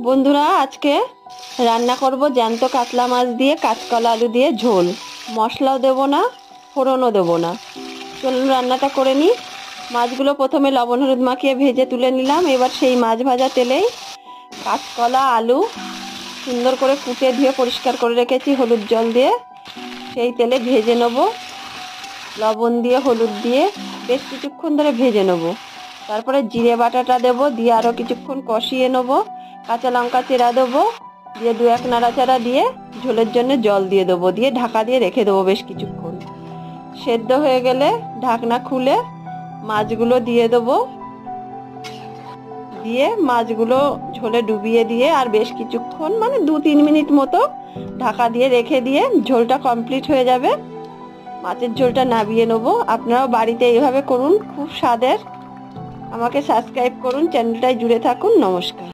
বন্ধুরা, আজকে রান্না করব জ্যান্ত কাতলা মাছ দিয়ে কাঁচকলা আলু দিয়ে ঝোল। মশলাও দেবো না, ফোড়নও দেবো না। চলুন রান্নাটা করে নিই। মাছগুলো প্রথমে লবণ হলুদ মাখিয়ে ভেজে তুলে নিলাম। এবার সেই মাছ ভাজা তেলেই কাঁচকলা আলু সুন্দর করে কুটে ধুয়ে পরিষ্কার করে রেখেছি হলুদ জল দিয়ে, সেই তেলে ভেজে নেব। লবণ দিয়ে হলুদ দিয়ে বেশ কিছুক্ষণ ধরে ভেজে নেব। তারপরে জিরে বাটাটা দেবো, দিয়ে আরও কিছুক্ষণ কষিয়ে নেব। কাঁচা লঙ্কা চেরা দেবো, দিয়ে দু এক নাড়াচাড়া দিয়ে ঝোলের জন্য জল দিয়ে দেবো, দিয়ে ঢাকা দিয়ে রেখে দেবো বেশ কিছুক্ষণ। সেদ্ধ হয়ে গেলে ঢাকনা খুলে মাছগুলো দিয়ে দেবো, দিয়ে মাছগুলো ঝোলে ডুবিয়ে দিয়ে আর বেশ কিছুক্ষণ 2-3 মিনিট মতো ঢাকা দিয়ে রেখে দিয়ে ঝোলটা কমপ্লিট হয়ে যাবে। মাছের ঝোলটা নামিয়ে নেবো। আপনারাও বাড়িতে এইভাবে করুন, খুব স্বাদের। আমাকে সাবস্ক্রাইব করুন, চ্যানেলটায় জুড়ে থাকুন। নমস্কার।